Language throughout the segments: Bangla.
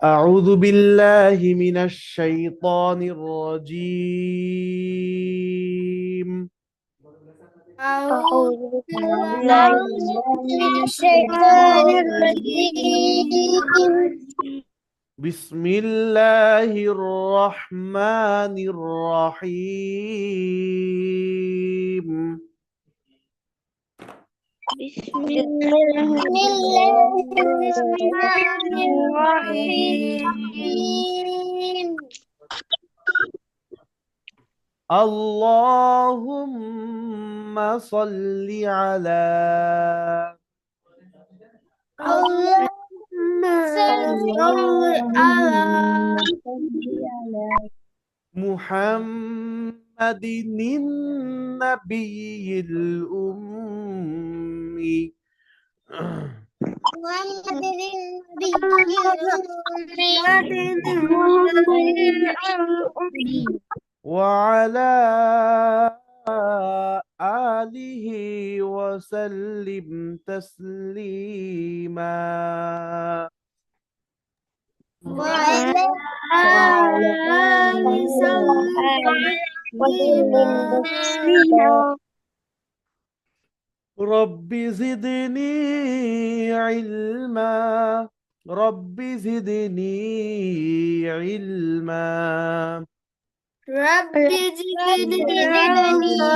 أعوذ بالله من الشيطان الرجيم. أعوذ أعوذ بالله بالله من من الشيطان الشيطان الرجيم. الرجيم. بسم الله الرحمن الرحيم. بسم بسم الله الله الرحمن الرحمن الرحيم. الرحيم. اللهم صل على اللهم صل على اللهم صل على محمد النبي الأمي محمد النبي محمد الأمي الأمي وعلى آله وسلم تسليما. وعلى وعلى آل آله وسلم سليمان. تسليما. رب زدني علما، رب زدني علما. رب زدني رب علما.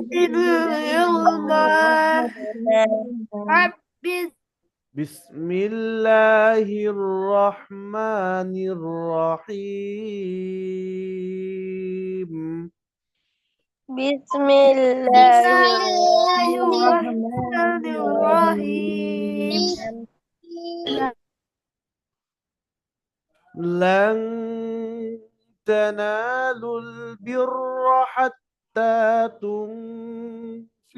زدني علما. رب بسم الله الرحمن الرحيم. بسم بسم الله الله الرحمن الرحمن الرحيم. الرحيم. لن تنالوا البر حتى تنفقوا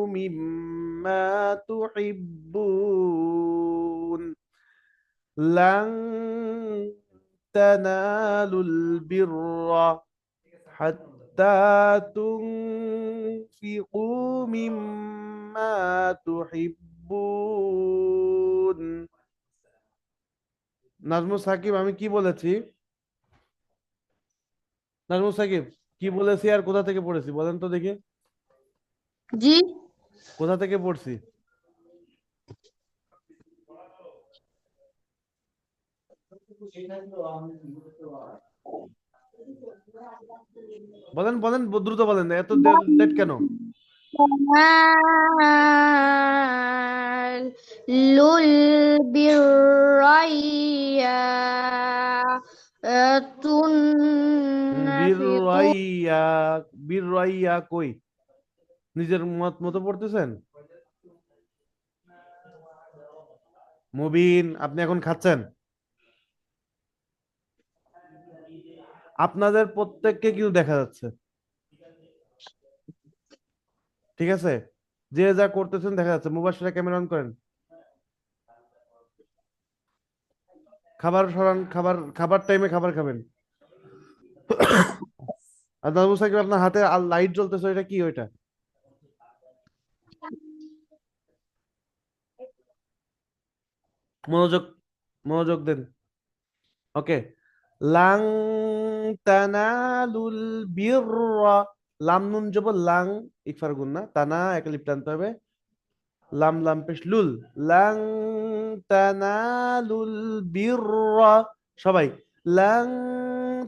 مما تحبون. لن تنالوا البر حتى تنفقوا مما تحبون. নাজমুল সাকিব, আমি কি বলেছি? নাজমুল সাকিব, কি বলেছি আর কোথা থেকে পড়েছি বলেন তো দেখি। জি, কোথা থেকে পড়ছি? বলেন বলেন, দ্রুত বলেন, এত লেট কেন? বীর تنفقوا রাইয়া, বীর রাইয়া কই? নিজের মত মতো পড়তেছেন? মুবিন, আপনি এখন খাচ্ছেন? আপনাদের প্রত্যেককে কিন্তু দেখা যাচ্ছে, ঠিক আছে? যে যা করতেছেন দেখা যাচ্ছে। মুবাশশিরা ক্যামেরা অন করেন। খাবার সরান, খাবার খাবার টাইমে খাবার খাবেন। আর নাজমুল সাকিব, আপনার হাতে লাইট জ্বলতেছে, এটা কি ওইটা? মনোযোগ, মনোযোগ দেন। ওকে। লাং তানালুল বিররা, লাম নুন জবর লাং, ইকফার গুন্না, তানা এক লিপ টানতে হবে, লাম লাম পেশ লুল। লাং তানালুল বিররা, সবাই লাং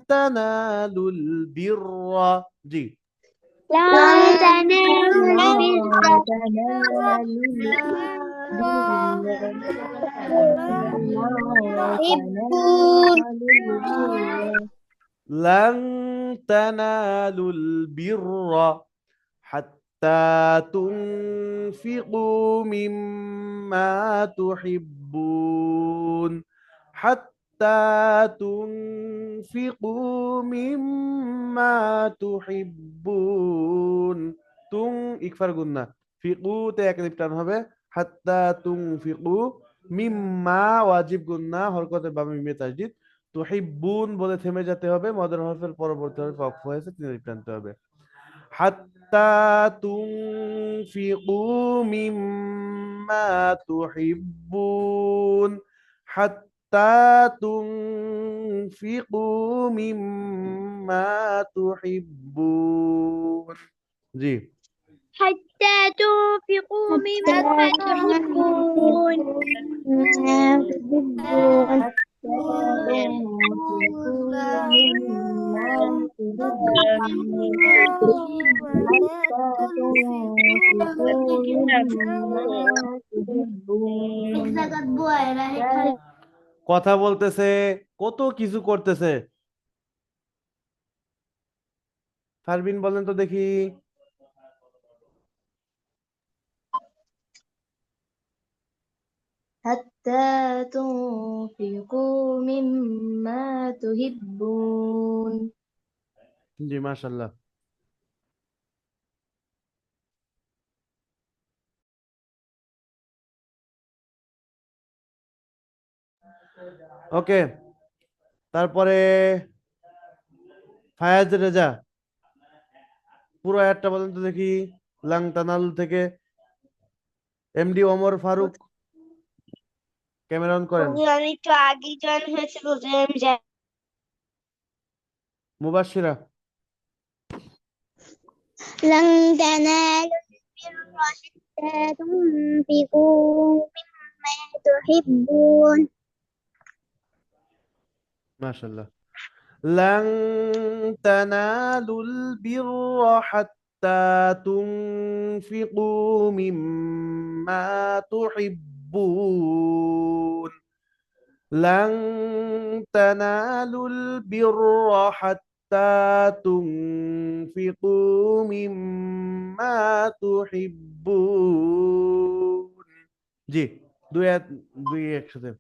তানালুল বিররা। জি। لن لن تنالوا البر تنالوا البر تحبون. لن تنالوا البر حتى تنفقوا مما تحبون. حتى تنفقوا مما تحبون. তুং ইকফার গুন্না, ফিকুতে এক লিপ টান হবে। হাত্তা তুনফিকু, মিম্মা ওয়াজিব গুন্না, হরকতে বামে মিমে তাসদীদ। তুহিব্বুন বলে থেমে যেতে হবে, মদের হরফের পরবর্তী হরফ ওয়াকফ হয়েছে, তিন লিপ টানতে হবে। হাত্তা তুনফিকু মিম্মা তুহিব্বুন। হাত্তা তুনফিকু মিম্মা তুহিব্বুন। জি। حتى تنفقوا مما تحبون تحبون حتى تنفقوا مما تحبون حتى تنفقوا مما تحبون কথা বলতেছে, কত কিছু করতেছে। ফারবিন বলেন তো দেখি। حتى تنفقوا مما تحبون জি, মাশাআল্লাহ। ওকে, তারপরে ফায়াজ রেজা, পুরো আয়াতটা বলেন তো দেখি। লাং তানাল থেকে MD Omar Faruk, camera on করেন। আমি একটু আগে জয়েন হয়েছে বলতে আমি জানি মুবাশশিরা। لن تنالوا البر حتى تنفقوا مما تحبون মাশাআল্লাহ। লাং তানালুল বিররা হাত্তা তুনফিকু মিম্মা তুহিব্বুন। লাং তানালুল বিররা হাত্তা তুনফিকু মিম্মা তুহিব্বুন। জি, দুই একসাথে।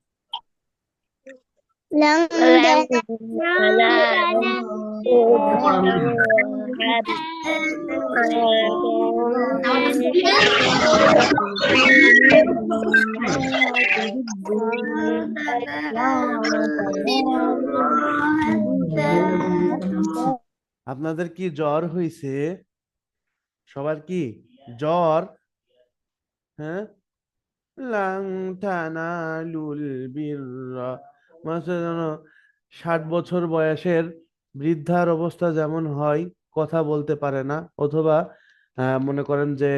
لن আপনাদের কি জ্বর হইছে? সবার কি জ্বর? হ্যাঁ, লাং তানালুল বিররা, মাসাlan 60 বছর বয়সের বৃদ্ধার অবস্থা যেমন হয়, কথা বলতে পারে না, অথবা মনে করেন যে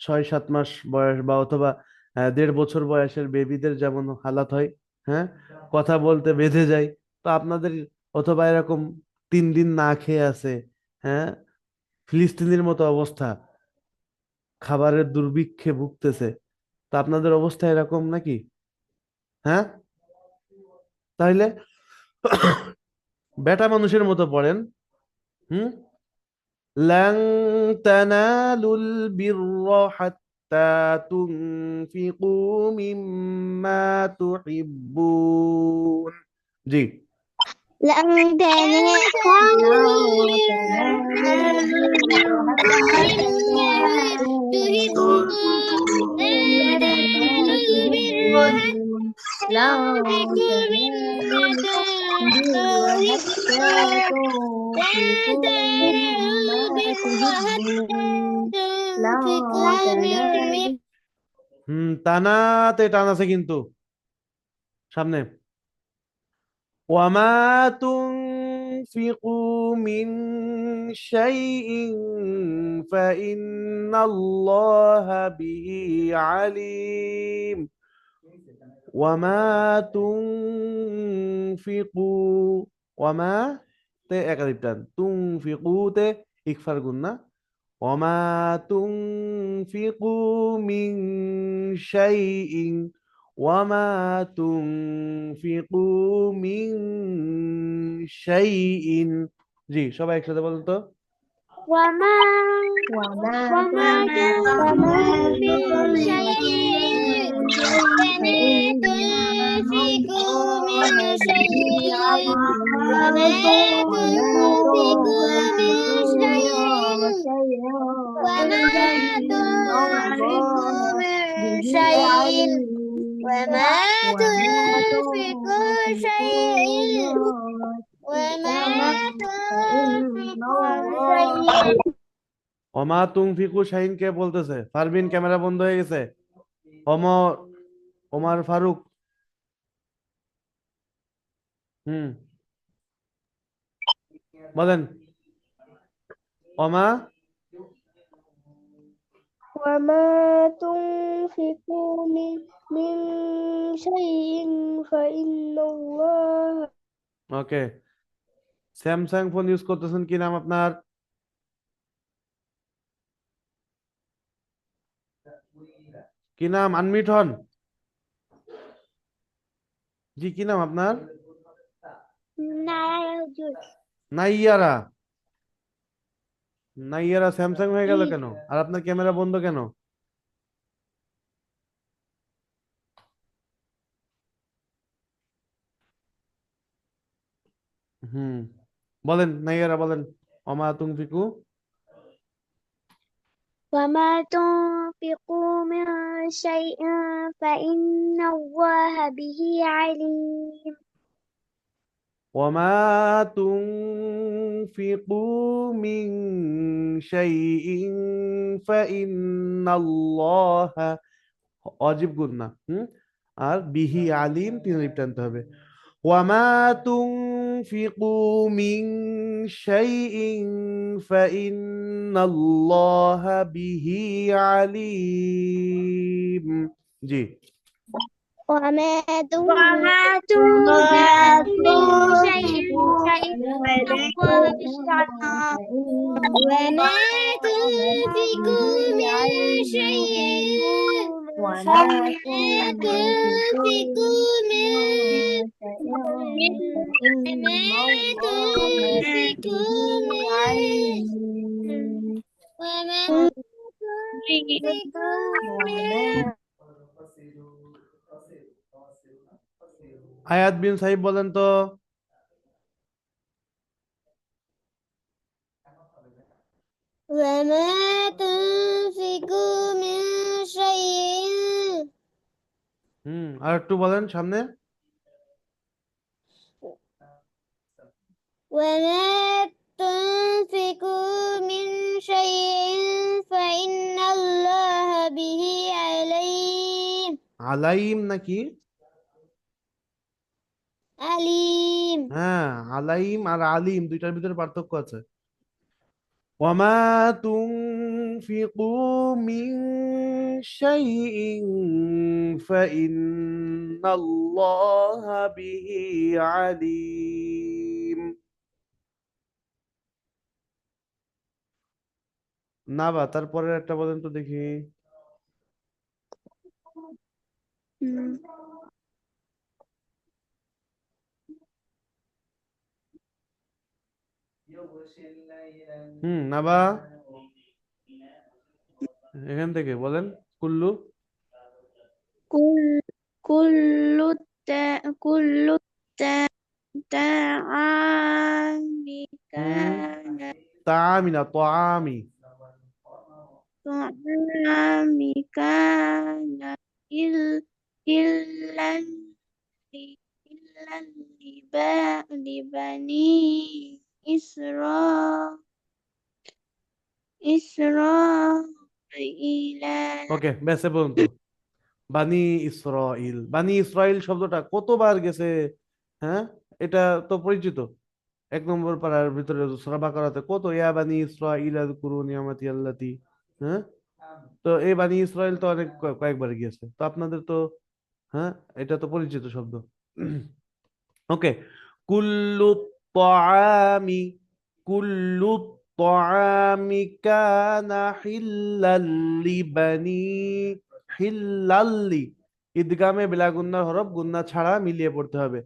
6-7 মাস বয়স, বা অথবা 1.5 বছর বয়সের বেবিদের যেমন হালাত হয়, হ্যাঁ, কথা বলতে বেঁধে যায়। তো আপনাদের, অথবা এরকম 3 দিন না খেয়ে আছে, হ্যাঁ, ফিলিস্তিনের মতো অবস্থা, খাবারের দুর্ভিক্ষে ভুগতেছে, তো আপনাদের অবস্থা এরকম নাকি? হ্যাঁ, তাইলে বেটা মানুষের মতো পড়েন। হুম, লাং তানালুল বিররা হাত্তা তুনফিকু মিম্মা তুহিব্বুন। জি। لن তানাতে টান আছে কিন্তু সামনে। ওয়ামা তুনফিকু মিন শাইইন ফাইন্নাল্লাহা বিহি আলিম। ওয়ামা তুনফিকু, ওয়ামা তে একাধিক টান, তুনফিকু তে ইকফার গুন্না। ওয়ামা তুনফিকু মিন শাইইন, ওয়ামা তুনফিকু মিন শাইইন। জি, সবাই একসাথে বলুন তো। وما وما وما تنفقوا من شيء وما تنفقوا من شيء وما تنفقوا من شيء وما تنفقوا من شيء وما تنفقوا شيء وما تنفقوا شيء ওমা তুনফিকু শাইন কে বলতেছে? ফারবিন, ক্যামেরা বন্ধ হয়ে গেছে। অমর, ওমর ফারুক। হুম, বলেন। ওমা وما تنفقوا من شيء فإن الله ওকে, স্যামসাং ফোন ইউজ করতেছেন, কি নাম আপনার? কি নাম? আনমিউট হন। জি, কি নাম আপনার? নাইয়ারা। নাইয়ারা স্যামসাং হয়ে গেল কেন? আর আপনার ক্যামেরা বন্ধ কেন? হুম, বলেন নাইয়ারা, বলেন। ওমা তুনফিকু। وما تنفقوا من شيء فإن الله به عليم ওমা তুনফিকু মিন শাইইন ফাইন্নাল্লাহা, অজীব গুন্না। আর বিহি আলিম, তিন লিপ টানতে হবে। ওয়ামা তুনফিকু মিন শাইইন ফাইন্নাল্লাহা বিহি আলিম। জি। وما تنفقوا من شيء فإن الله به عليم وما تنفقوا من شيء وما تنفقوا من وما تنفقوا من وما تنفقوا من আয়াত বিন সাহিব বলেন তো। وما تنفقوا من شيء আর একটু বলেন সামনে। وما تنفقوا من شيء فإن الله به عليم আলাইম নাকি? عليم হ্যাঁ, আলাইম আর আলিম দুইটার ভিতরে পার্থক্য আছে। ওয়ামা তুনফিকু মিন শাইইন ফাইন্নাল্লাহা বিহি আলিম। না বা তারপরে একটা বলেন তো দেখি। না বা, এখান থেকে বলেন। কুল্লু। كل كل كل طعام كان তাআমি না, তাআমি। طعام كان إلا لبني إسرائيل ওকে, বেসে বলুন তো। বানি ইসরাইল, বানি ইসরাইল শব্দটা কতবার গেছে? হ্যাঁ, এটা তো পরিচিত। 1 নম্বর পারার ভিতরে সূরা বাকারাতে কত, ইয়া বানি ইসরাইল আযকুরু নিয়ামাতি আল্লাতি। হ্যাঁ, তো এই বানি ইসরাইল তো অনেক কয়েকবার গিয়েছে তো আপনাদের তো। হ্যাঁ, এটা তো পরিচিত শব্দ। ওকে, কুল্লু তাআমি, কুল্লু তাআমি কানা হিল্লাল্লি বানি, হিল্লাল্লি, ইদগামে বিলা গুন্নার হরফ, গুন্না ছাড়া মিলিয়ে পড়তে হবে।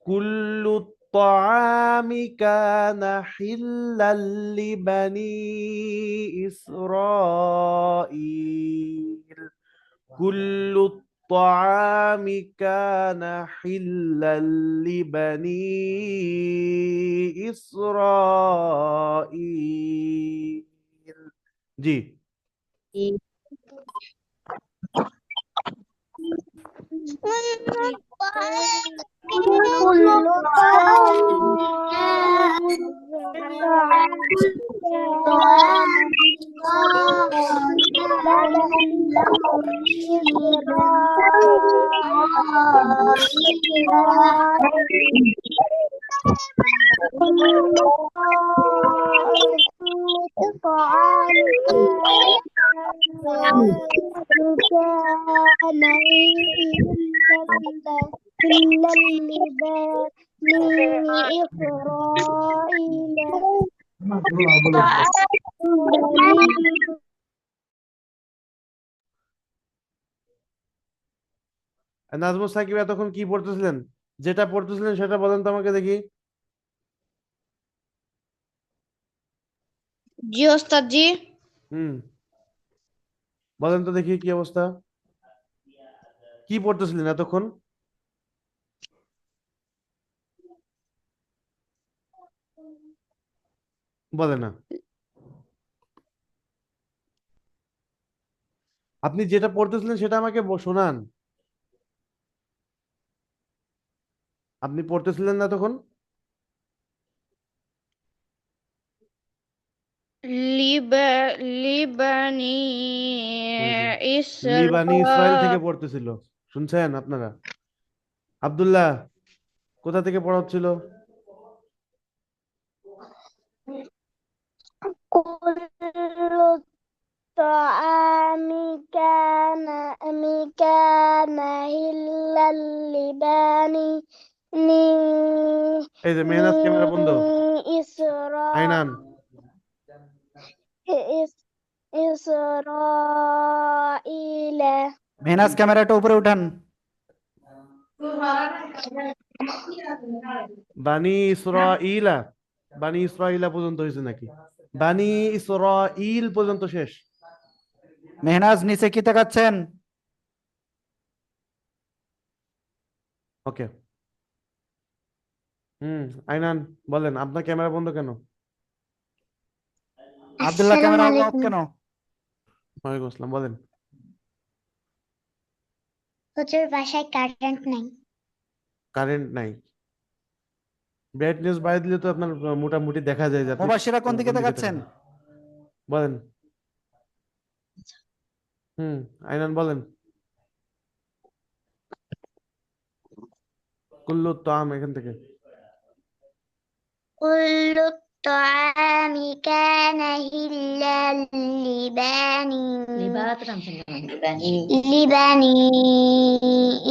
কুল্লু তাআমি কানা হিল্লাল্লি বানি ইসরাঈল, কুল্লু الطعام كان حلا لبني إسرائيل। জি। إلا لبني إسرائيل নাজমুস সাকিব এতক্ষণ কি পড়তেছিলেন? যেটা পড়তেছিলেন সেটা বলেন তো আমাকে দেখি। জি ওস্তাদ জি। হুম, বলেন তো দেখি কি অবস্থা, কি পড়তেছিলেন এতক্ষণ? বলে না। আপনি যেটা পড়তেছিলেন সেটা আমাকে শোনান। আপনি পড়তেছিলেন না তখন? লিবানি ওই যে লিবানি ইসরায়েল ইসরা থেকে পড়তেছিল, শুনছেন আপনারা? আব্দুল্লাহ কোথা থেকে পড়া হচ্ছিল? كل الطعام كان هلا لبني এই যে মেহনাজ ক্যামেরা বন্ধ। إسرائيل আইনান, إسرائيل মেহনাজ ক্যামেরাটা উপরে উঠান। বানি ইসরাইলা, বানি ইসরাইলা পর্যন্ত হয়েছে নাকি? বানি ইসরাইল পর্যন্ত শেষ। মেহনাজ নিচে কি তাকাচ্ছেন? ওকে। আইনান বলেন, আপনার ক্যামেরা বন্ধ কেন? আব্দুল্লাহ ক্যামেরা অফ কেন? ওয়ালাইকুম আসসালাম, বলেন। হুজুর বাসায় কারেন্ট নাই। কারেন্ট নাই? ব্রাইটনেস বাড়িয়ে দিলে তো আপনার মোটামুটি দেখা যায় যে আপনি মুবাশশিরা কোন দিকে কোন দিকে তাকাচ্ছেন? তাকাচ্ছেন। বলেন। আইনান বলেন। কুল্লু তাম এখান থেকে। كل الطعام كان هلا لبني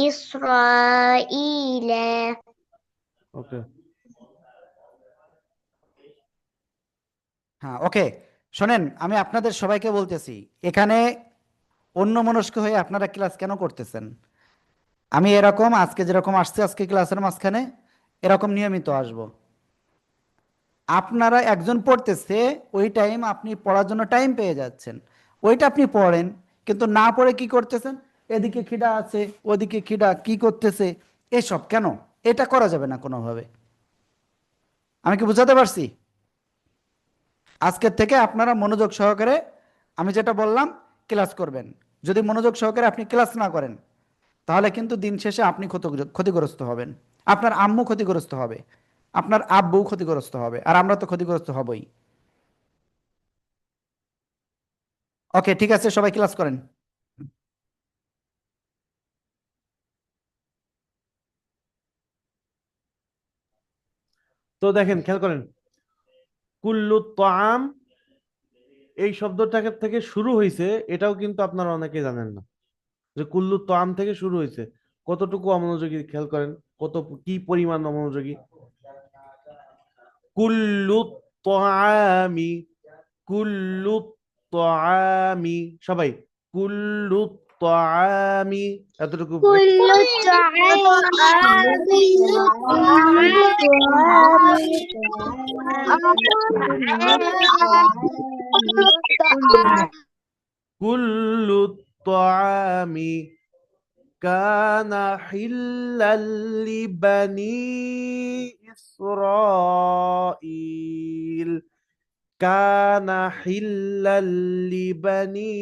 إسرائيل ওকে। হ্যাঁ, ওকে। শোনেন, আমি আপনাদের সবাইকে বলতেছি, এখানে অন্যমনস্ক হয়ে আপনারা ক্লাস কেন করতেছেন? আমি এরকম আজকে যেরকম আসছি, আজকে ক্লাসের মাঝখানে এরকম নিয়মিত আসব। আপনারা একজন পড়তেছে, ওই টাইম আপনি পড়ার জন্য টাইম পেয়ে যাচ্ছেন, ওইটা আপনি পড়েন, কিন্তু না পড়ে কি করতেছেন? এদিকে খিদা আছে, ওদিকে খিদা, কি করতেছে এসব কেন? এটা করা যাবে না কোনোভাবে। আমি কি বুঝাতে পারছি? আজকের থেকে আপনারা মনোযোগ সহকারে আমি যেটা বললাম ক্লাস করবেন। যদি মনোযোগ সহকারে আপনি ক্লাস না করেন, তাহলে কিন্তু দিন শেষে আপনি ক্ষতিগ্রস্ত হবেন, আপনার আম্মু ক্ষতিগ্রস্ত হবে, আপনার আব্বু ক্ষতিগ্রস্ত হবে, আর আমরা তো ক্ষতিগ্রস্ত হবই। ওকে, ঠিক আছে, সবাই ক্লাস করেন। তো দেখেন, খেয়াল করেন, কুল্লু তাম এই শব্দটা থেকে শুরু হয়েছে, এটাও কিন্তু আপনারা অনেকে জানেন না যে কুল্লু তাম থেকে শুরু হয়েছে। কতটুকু অমনোযোগী খেয়াল করেন, কত কি পরিমাণ অমনোযোগী। কুল্লু তামি, কুল্লু তামি, সবাই কুল্লু তামি, এতটুকু। كل الطعام কুল্লু তামি كان حلا لبني إسرائيل، كان حلا لبني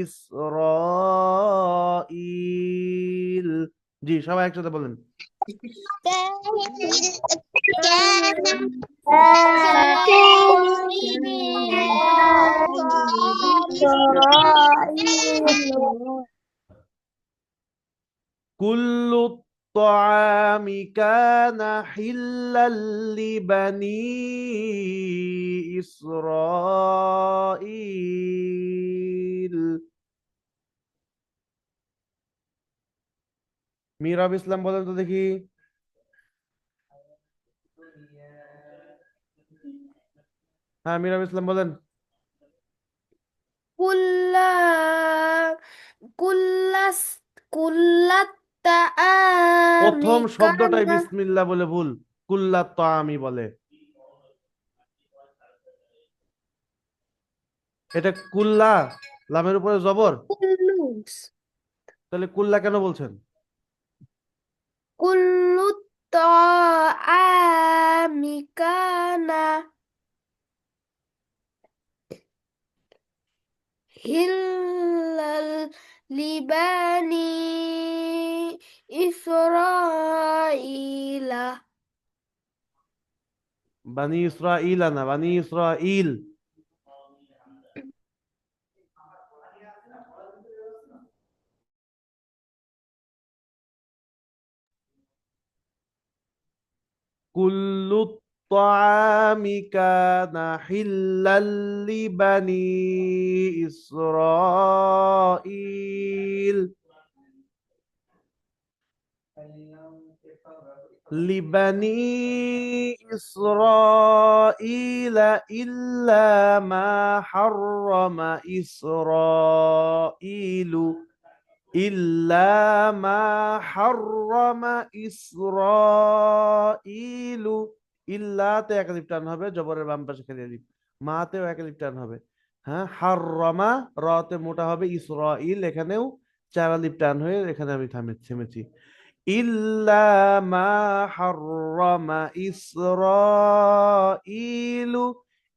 إسرائيل। জি সবাই একসাথে বলেন। কুল্লু الطعام كان حلا لبني إسرائيل মিরাব ইসলাম বলেন তো দেখি। হ্যাঁ মিরাব ইসলাম বলেন। কুল্লা কুল্লাস কুল্লাত্তাআমি প্রথম শব্দটাই কানা বিসমিল্লাহ বলে ভুল, কুল্লাত তাআমি বলে। এটা কুল্লা, লামের উপরে জবর, কুল্লুস তাহলে কুল্লা কেন বলছেন? কুল্লুত্তাআমি কানা হিল্লাল লিবানি ইসরাইলা বানি ইসরাইল না, বানি ইসরাইল। কুল্লু الطعام كان حلا لبني إسرائيل لبني إسرائيل إلا ما حرم إسرائيل إلا ما حرم إسرائيل ইল্লাতে এক আলিফ টান হবে, জবরের বাম পাশে খালি আলিফ, মাতেও এক আলিফ টান হবে। হ্যাঁ, হাররামা রাতে মোটা হবে, ইসরাইল এখানেও চার আলিফ টান হয়ে এখানে আমি থেমেছি। ইল্লা মা হাররামা ইসরাইলু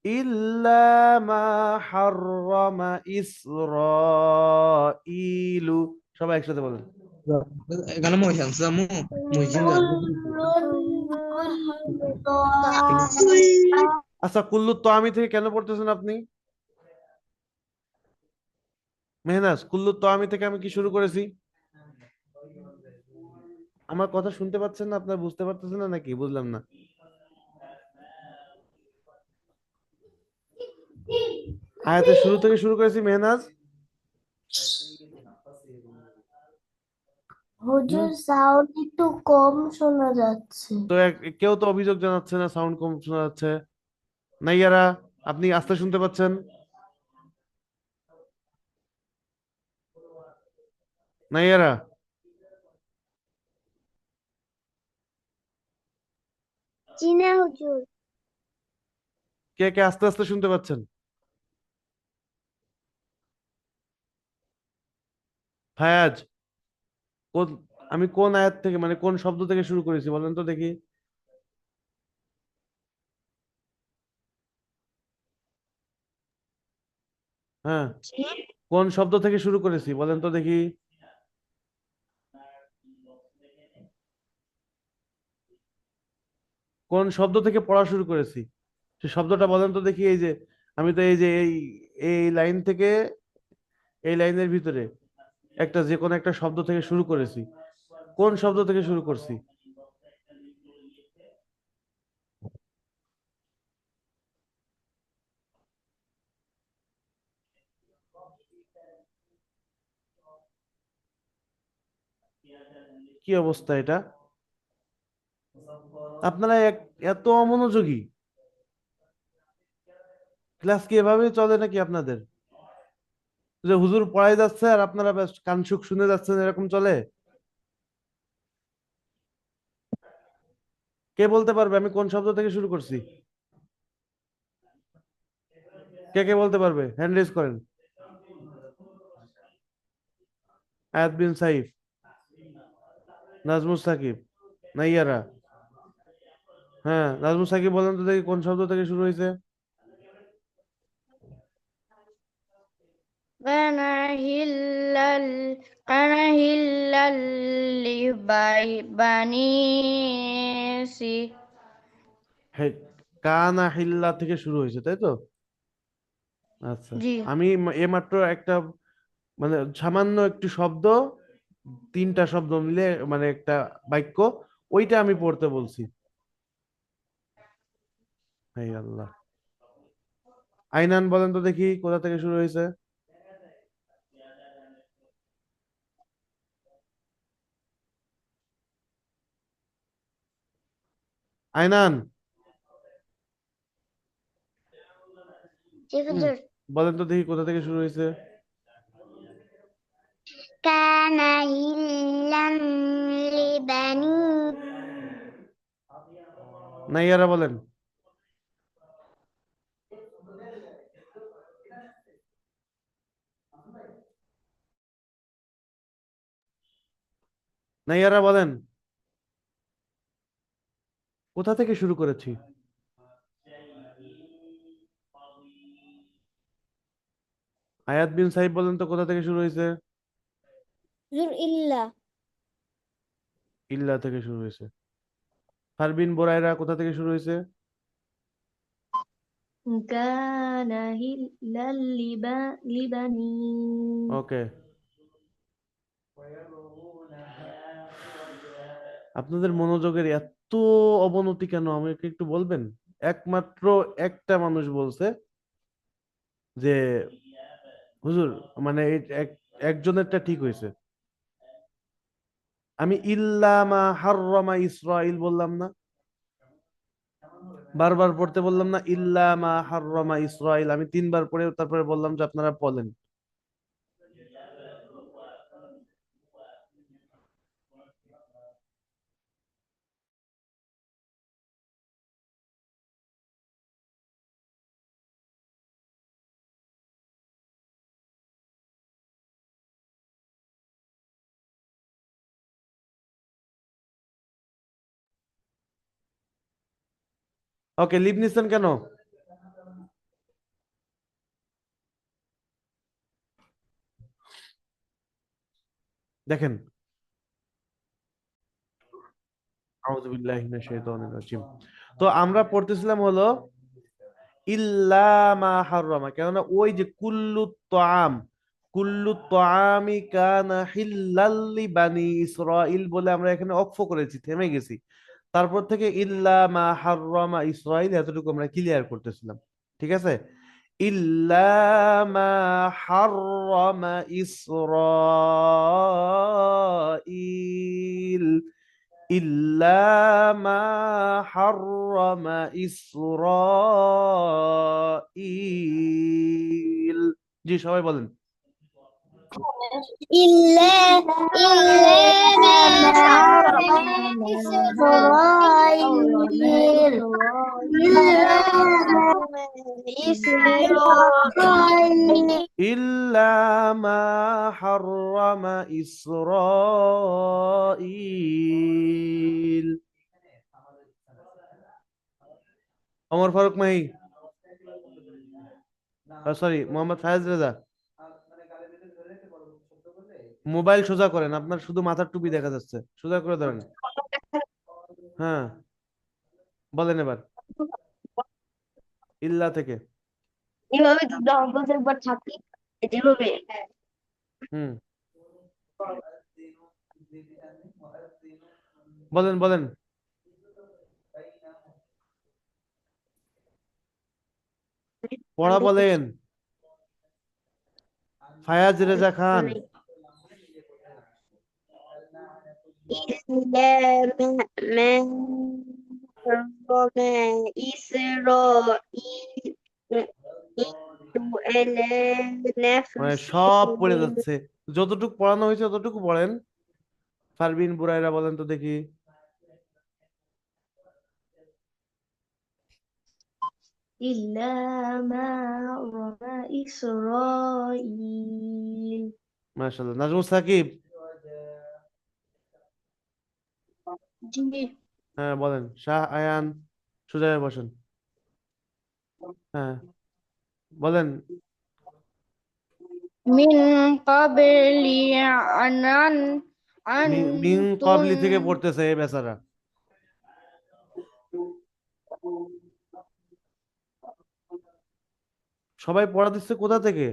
ইল্লা মা হাররামা ইসরাইলু। সবাই একসাথে বলেন। এখানে মহিষাংশ জামু মহিষিন আচ্ছা, কুল্লু তো আমি থেকে কেন পড়তেছেন আপনি? মেহনাজ, কুল্লু তো আমি থেকে আমি কি শুরু করেছি? আমার কথা শুনতে পাচ্ছেন না? আপনার বুঝতে পারতেছেন না নাকি? বুঝলাম না। আয়াতের শুরু থেকে শুরু করেছি মেহনাজ। হুজুর সাউন্ড একটু কম শোনা যাচ্ছে। তো কেউ তো অভিযোগ জানাচ্ছে না সাউন্ড কম শোনা যাচ্ছে। নাইয়ারা, আপনি আস্তে শুনতে পাচ্ছেন? নাইয়ারা, জি না হুজুর। কে কে আস্তে আস্তে শুনতে পাচ্ছেন? ফায়াজ, কোন আমি কোন আয়াত থেকে মানে কোন শব্দ থেকে শুরু করেছি বলেন তো দেখি। হ্যাঁ, কোন শব্দ থেকে শুরু করেছি বলেন তো দেখি। কোন শব্দ থেকে পড়া শুরু করেছি সে শব্দটা বলেন তো দেখি। এই যে আমি তো এই যে এই লাইন থেকে এই লাইনের ভিতরে একটা যে কোনো একটা শব্দ থেকে শুরু করেছি। কোন শব্দ থেকে শুরু করছি? কি অবস্থা এটা? আপনারা এত অমনোযোগী, ক্লাস কি এভাবে চলে নাকি আপনাদের? যে হুজুর পড়াই যাচ্ছে আর আপনারা ব্যাস কানসুক শুনে যাচ্ছেন, এরকম চলে? কে বলতে পারবে আমি কোন শব্দ থেকে শুরু করছি? কে কে বলতে পারবে? হ্যান্ড রেজ করেন। আয়াত বিন সাইফ, নাজমুস সাকিব, নাইয়ারা। হ্যাঁ, নাজমুস সাকিব বলেন তো দেখি কোন শব্দ থেকে শুরু হয়েছে? কানা হিল্লাল কানা হিল্লাল লিবানিসি হ্যাঁ, কানা হিল্লা থেকে শুরু হয়েছে তাই তো? আচ্ছা, জি আমি এইমাত্র একটা মানে সামান্য একটু শব্দ তিনটা শব্দ মিলে মানে একটা বাক্য, ওইটা আমি পড়তে বলছি। হাই আল্লাহ। আইনান বলেন তো দেখি কোথা থেকে শুরু হয়েছে। আইনান জি হুম, হুজুর। বলেন তো দেখি কোথা থেকে শুরু হয়েছে। কানা হিল্লাম লিবানি। নাইয়ারা বলেন। নাইয়ারা বলেন কোথা থেকে শুরু করেছি। আয়াত বিন সাহিব বলেন তো কোথা থেকে শুরু হয়েছে। হুজুর ইল্লা। ইল্লা থেকে শুরু হয়েছে। ফারবিন বোরাইরা কোথা থেকে শুরু হয়েছে। কানা হিল্লাল লিবানি। ওকে, আপনাদের মনোযোগের এত অবনতি কেন আমাকে একটু বলবেন। একমাত্র একটা মানুষ বলছে যে হুজুর মানে একজনেরটা ঠিক হয়েছে। আমি ইল্লামা হাররামা ইসরাইল বললাম না, বারবার পড়তে বললাম না ইল্লামা হাররামা ইসরাইল, আমি তিনবার পড়ে তারপরে বললাম যে আপনারা বলেন। ওকে, লিভ নিচ্ছেন কেন। দেখেন, আউযু বিল্লাহি মিনাশ শাইতানির রাজিম। তো আমরা পড়তেছিলাম হলো ইল্লা মা হাররামা, কেননা ওই যে কুল্লু তাআমি কানা হিল্লাল্লি বানি ইসরাইল বলে আমরা এখানে অক্ফ করেছি, থেমে গেছি। তারপর থেকে ইল্লা মা হাররামা ইসরাইল এতটুকু আমরা ক্লিয়ার করতেছিলাম। ঠিক আছে। ইল্লা মা হাররামা ইসরাইল, إلا ما حرم إسرائيل। জি সবাই বলেন। إلا إلا ما حرم إسرائيل إلا ما إسرائيل إلا ما حرم إسرائيل। ওমর ফারুক মাহি, সরি মোহাম্মদ ফায়াজ রেজা, মোবাইল সোজা করেন, আপনার শুধু মাথার টুপি দেখা যাচ্ছে, সোজা করে ধরেন। হ্যাঁ, বলেন এবার ইল্লা থেকে। এভাবে যদি 10 বছর একবার থাকি যেভাবে। হুম, বলেন বলেন। পড়া বলেন। ফায়াজ রেজা খান। إسلام ما حرم إسرائيل إلا মানে نفسه সব পড়ে যাচ্ছে, যতটুকু পড়ানো হয়েছে ততটুকু পড়েন। ফারবিন বুরাইরা বলেন তো দেখি। إلا ما حرم إسرائيل। মাশাআল্লাহ। নাজমুল সাকিব, জি। হ্যাঁ বলেন। শাহ আয়ান, সোজা হয়ে বসেন। হ্যাঁ বলেন। من قبل أن মিন أنتم কবলি থেকে পড়তেছে এই বেচারা। সবাই পড়া দিচ্ছে কোথা থেকে।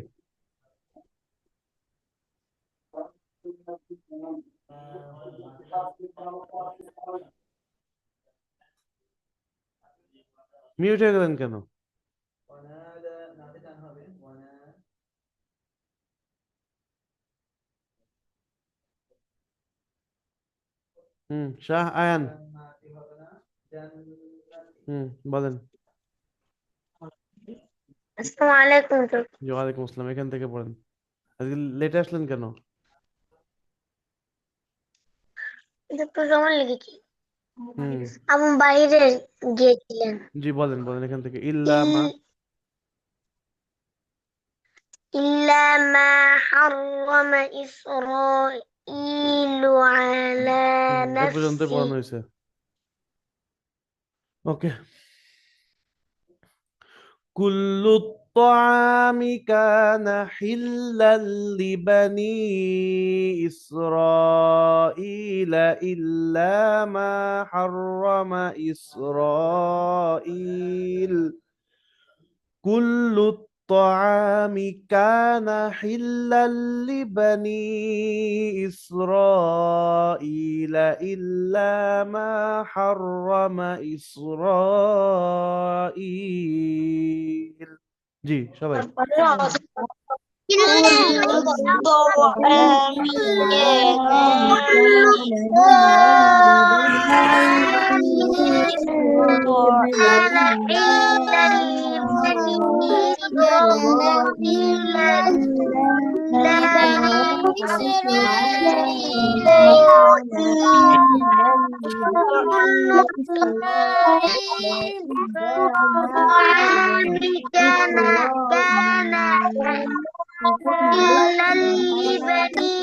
মিউট হয়ে গেলেন কেন? শাহ আয়ান, বলেন। আসসালামু আলাইকুম। জি, ওয়ালাইকুম আসসালাম, এখান থেকে পড়েন। আজকে লেটে আসলেন কেন? একটু সময় লেগেছে, হুম আমি বাইরে গিয়েছিলেন। জি, বলেন বলেন এখান থেকে। ইল্লামা। إلا ما حرم إسرائيل على এ পর্যন্ত نفسه পড়ানো হয়েছে। ওকে। كل الطعام كان حلا لبني إسرائيل إلا ما حرم إسرائيل. كل الطعام كان حلا لبني إسرائيل إلا ما حرم إسرائيل. জি সবাই। إلا لبني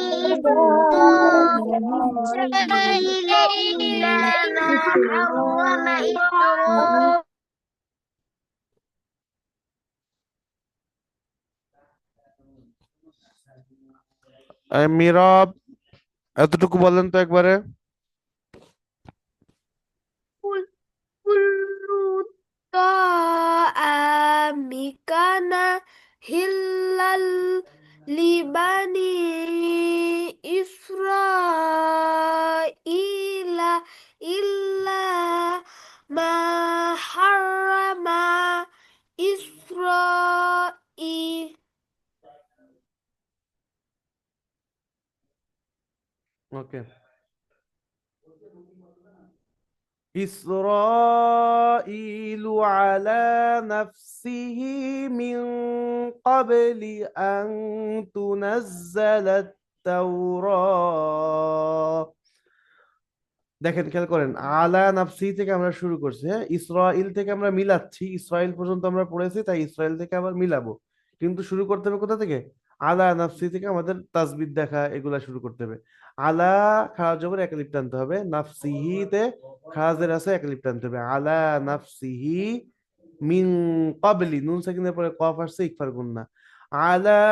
إسرائيل إلا ما حرم إسرائيل. মিরাব, এতটুকু বলেন তো একবারে। كل الطعام كان حلا لبني إسرائيل إلا ما حرم إسرائيل. ওকে। إسرائيل على نفسه من قبل أن تنزل التوراة. দেখেন, খেয়াল করেন, আলা নাফসি থেকে আমরা শুরু করছি, হ্যাঁ, ইসরাইল থেকে আমরা মিলাচ্ছি, ইসরাইল পর্যন্ত আমরা পড়েছি, তাই ইসরাইল থেকে আবার মিলাবো। কিন্তু শুরু করতে হবে কোথা থেকে? আলা নাফসি থেকে আমাদের তাসবিদ দেখা এগুলা শুরু করতে হবে। আলা খারাজ জবর এক লিপ টানতে হবে, নাফসিহিতে খারাজের আছে এক লিপ টানতে হবে। আলা নাফসিহি মিন ক্বাবলি, নুন সাকিনের পরে কফ আসছে, ইকফার গুন্না। আলা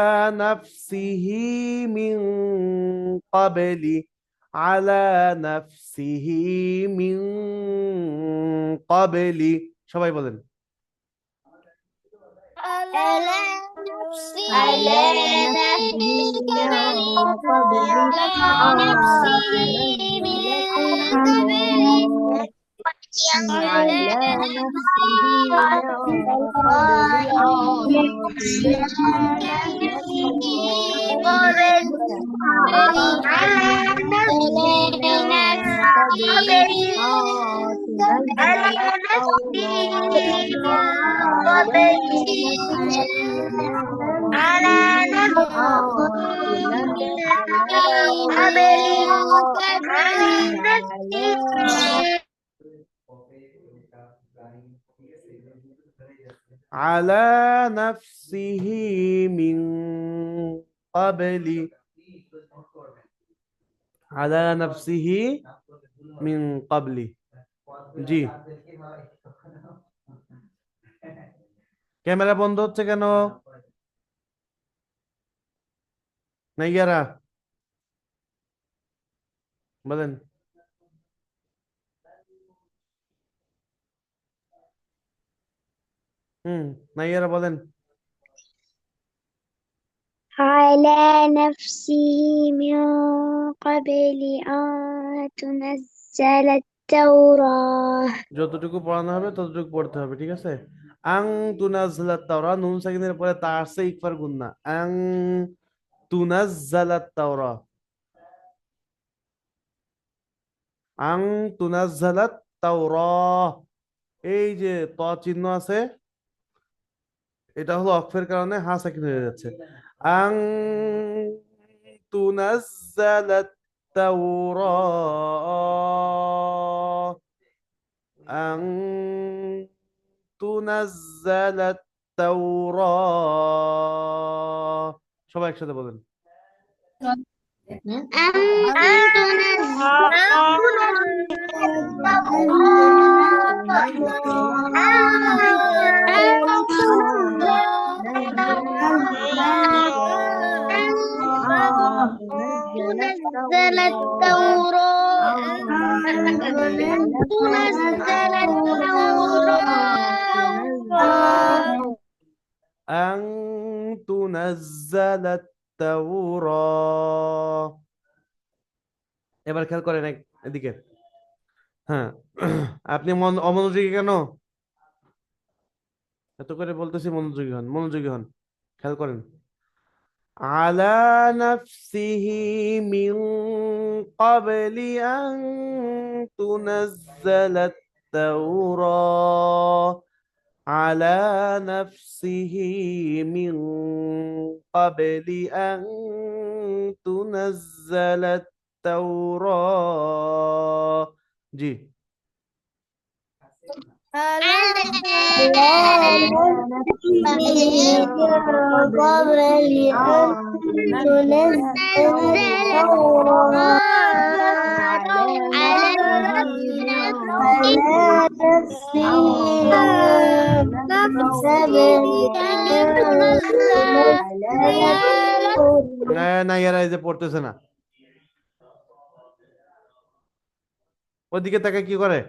নাফসিহি মিন ক্বাবলি, আলা নাফসিহি মিন ক্বাবলি। সবাই বলেন। على نفسه من قبل على نفسه من قبل على على نفسه من قبل، على نفسه من قبل। জি, ক্যামেরা বন্ধ হচ্ছে কেন? নাইয়ারা বলেন। নাইয়ারা বলেন। على نفسه من قبل أن تنزل التوراة যতটুকু পড়ানো হবে ততটুকু পড়তে হবে, ঠিক আছে? আং তুনাজ্জালাত তাওরা, নুন সাকিনের পরে তা আসছে ইকফার গুন্না, আং তুনাজ্জালাত তাওরা, আং তুনাজ্জালাত তাওরা। এই যে ত চিহ্ন আছে, এটা হলো অক্ফের কারণে হা সাকিন হয়ে যাচ্ছে। আং তুনাজ্জালাত তাওরা, আং তুনাজ্জালাত তাওরা। সবাই একসাথে বলেন। تنزل التوراة تنزل التوراة আং তুনাজ্জালাত তাওরা। এবার খেয়াল করেন এদিকে। হ্যাঁ, আপনি অমনোযোগী কেন? এত করে বলতেছি মনোযোগী হন, মনোযোগী হন, খেয়াল করেন। আলা নাফসিহি মিন ক্বাবলি আন তুনাজ্জালাত তাওরা, আলা নাফসিহি মিন ক্বাবলি আন তুনাজ্জালাত তাওরা। জি। قبل أن تنزل التوراة على نفسه না এরা এই যে পড়তেছে না, ওদিকে তাকে কি করে?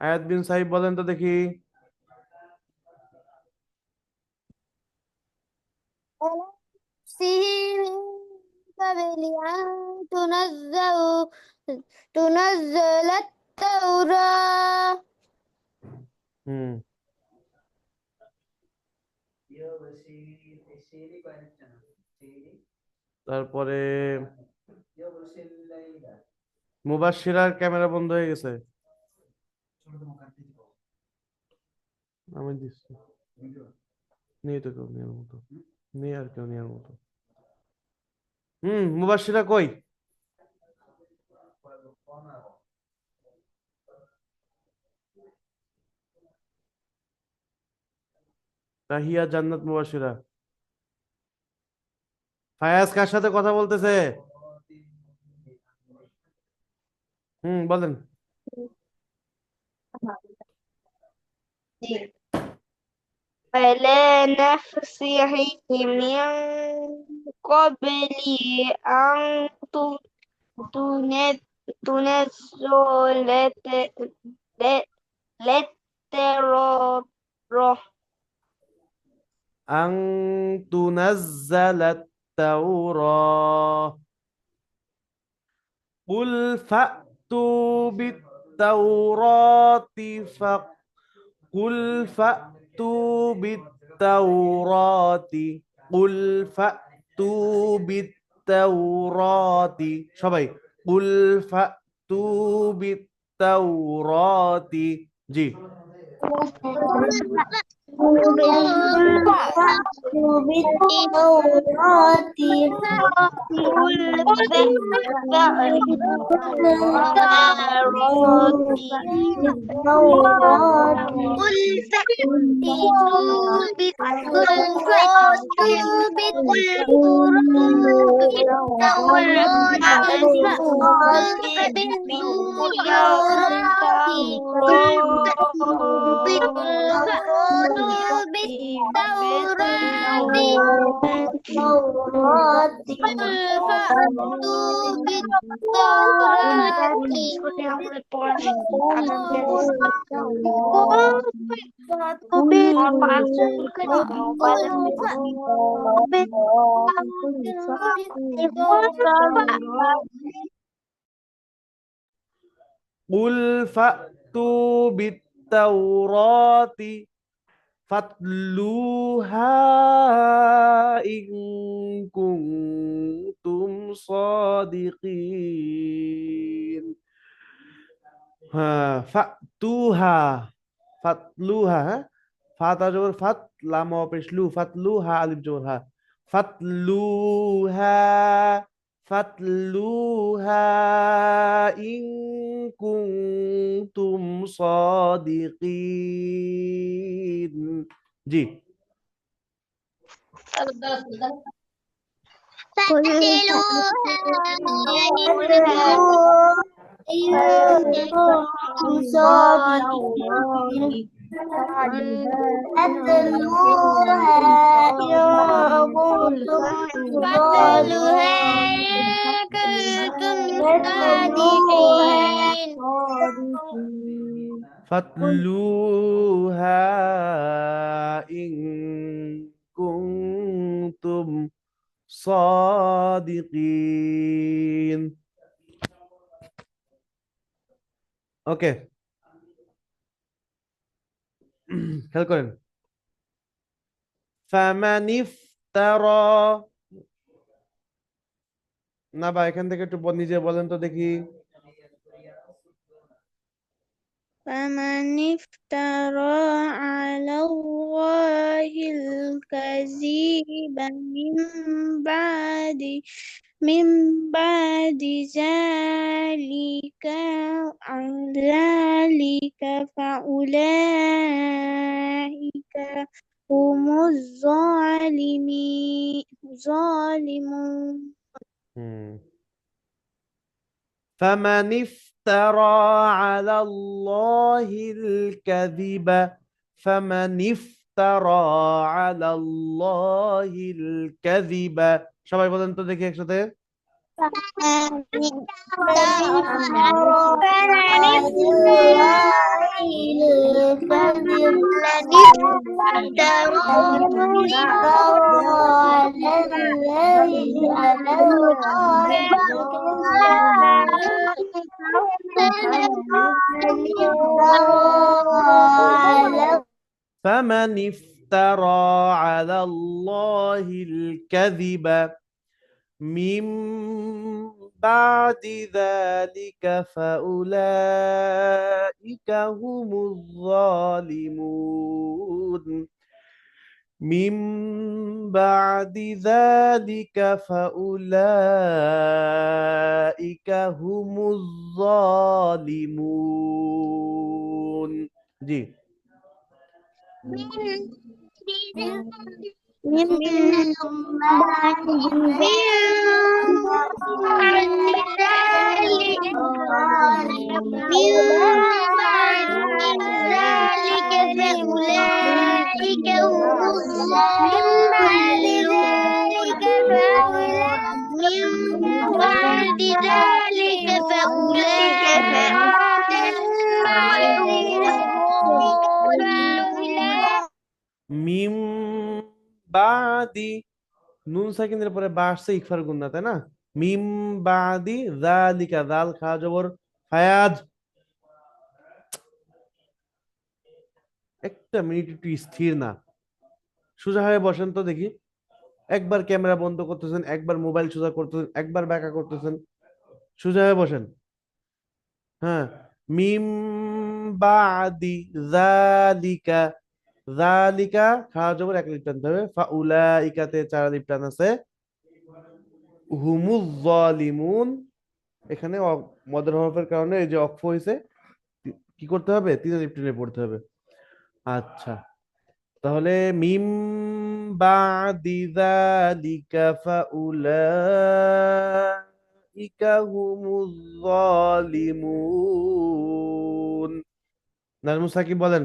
আয়াত বিন সাহিব বলেন তো দেখি। نفسه من قبل أن تنزل التوراة হুম, তারপরে মুবাশশিরার ক্যামেরা বন্ধ হয়ে গেছে, আমি দিচ্ছি। নেই তো কেউ নেওয়ার মতো, নেই আর কেউ নেওয়ার মতো। মুবাশশিরা কই? তাহিয়া, জান্নাত, মুবাশশিরা। ফায়াজ কার সাথে কথা বলতেছে? বলেন। على نفسه من قبل أن تنزل التوراة আং তুনাজ্জালাত তাওরাহ, কুল ফাতু বিত-তাওরাতি কুল ফাতু বিত-তাওরাতি, কুল ফাতু বিত-তাওরাতি। সবাই কুল ফাতু বিত-তাওরাতি। জি। بالتوراة قل فأتوا بالتوراة قل فأتوا بالتوراة فاتلوها إن كنتم صادقين. ها فأتوها فاتلوها ها فاتا جبر فات لام واپس لو فاتلوها ألف جبر ها فاتلوها فاتلوها إن كنتم صادقين جي فاتلوها إن كنتم صادقين أتلوها إن كنتم صادقين فاتلوها إن كنتم صادقين ওকে খেয়াল করেন ফামান ইফতারা না বা এখান থেকে একটু নিজে বলেন তো দেখি فمن افترى على الله الكذب من بعد ذلك فأولئك هم ظالمون হুম فمن افترى على الله الكذب فمن افترى على الله الكذب সবাই বলেন তো দেখি একসাথে فمن افترى على الله الكذب من بعد ذلك فأولئك هم الظالمون من بعد ذلك فأولئك هم الظالمون جي মিম বাদি নুন সাকিনের পরে বা আসছে ইকফার গুন্না তাই না মিম বাদি যালিকা জাল খা জবর ফায়াজ একটা মিনিট একটু স্থির না সোজা হয়ে বসেন তো দেখি একবার ক্যামেরা বন্ধ করতেছেন একবার মোবাইল সোজা করতেছেন একবার ব্যাকা করতেছেন সোজা হয়ে বসেন হ্যাঁ মিম বাদি যালিকা যালিকা খা জবর এক লিপ টানতে হবে ফাউলাইকাতে চার লিপ টান আছে হুমুজ জালিমুন এখানে মদের হরফের কারণে এই যে অক্ফ হয়েছে কি করতে হবে তিন লিপ টেনে পড়তে হবে আচ্ছা তাহলে মিম বাদি যালিকা ফাউলাইকা হুমুজ জালিমুন নাজমুস সাকিব বলেন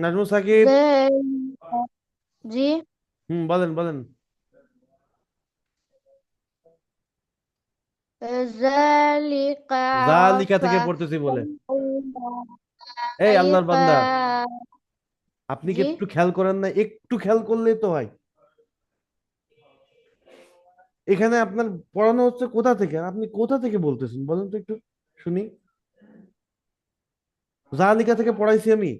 নাজমুল সাকিব। ذلك জি বলেন বলেন। ذلك জালিকা থেকে عرفه পড়তেছি বলে। এই আল্লাহর أولئك বান্দা, আপনি কি জি একটু খেয়াল করেন না? একটু খেয়াল করলেই তো হয়। এখানে আপনার পড়ানো হচ্ছে কোথা থেকে, আর আপনি কোথা থেকে বলতেছেন বলেন তো একটু শুনি। জালিকা থেকে পড়াইছি আমি।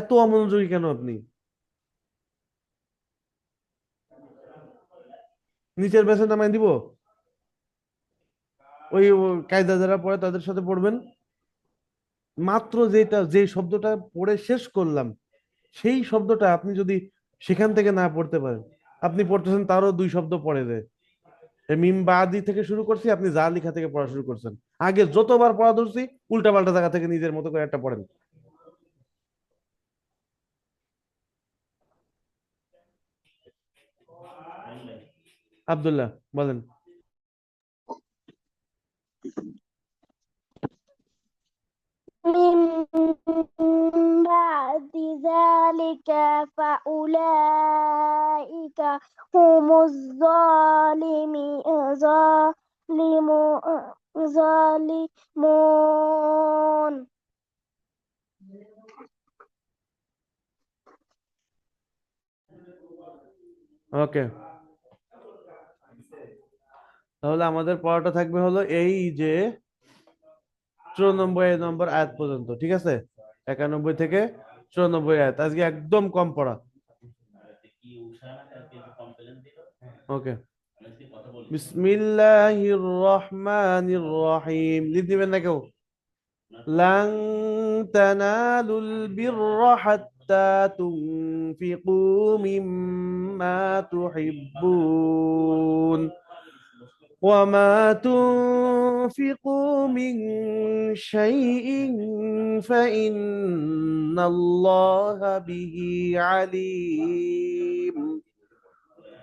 এত অমনোযোগী কেন আপনি? নিচের বেছে নামাই দিব? ওই কায়দা যারা পড়ে তাদের সাথে পড়বেন। মাত্র যে শব্দটা পড়ে শেষ করলাম, সেই শব্দটা আপনি যদি সেখান থেকে না পড়তে পারেন, আপনি পড়তেছেন তারও দুই শব্দ পড়ে যায়। এই মিম বাদি থেকে শুরু করছি, আপনি জালিকা থেকে পড়া শুরু করছেন। আগে যতবার পড়া ধরছি উল্টা পাল্টা জায়গা থেকে নিজের মতো করে একটা পড়েন। আব্দুল্লাহ বলেন। من بعد ذلك فأولئك هم ظالمون ওকে, তাহলে আমাদের পড়াটা থাকবে হলো এই যে 94 নম্বর আয়াত পর্যন্ত, ঠিক আছে? 91 থেকে 94 আয়াত আজকে একদম কম পড়া। ওকে, বিসমিল্লাহির রহমানির রহিম। লিখ দিবেন না কেউ? লান তানালুল বিররা হাত্তা তুনফিকু মিম্মা তুহিব্বুন وما تنفقوا من شيء فإن الله به عليم.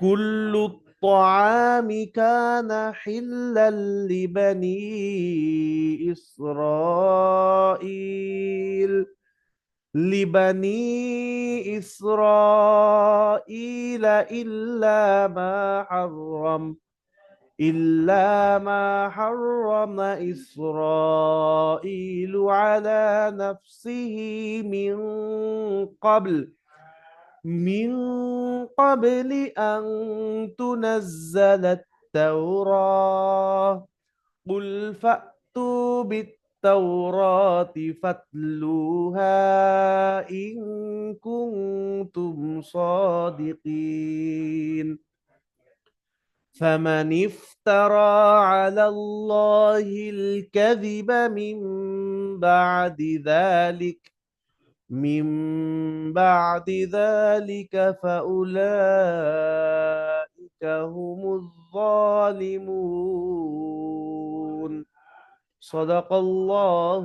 كل الطعام كان حلا لبني إسرائيل إلا ما حرم إسرائيل على نفسه من قبل أن تنزل التوراة. قل فأتوا بالتوراة فاتلوها إن كنتم صادقين. فمن افترى على الله الكذب من بعد ذلك فأولئك هم الظالمون. صدق الله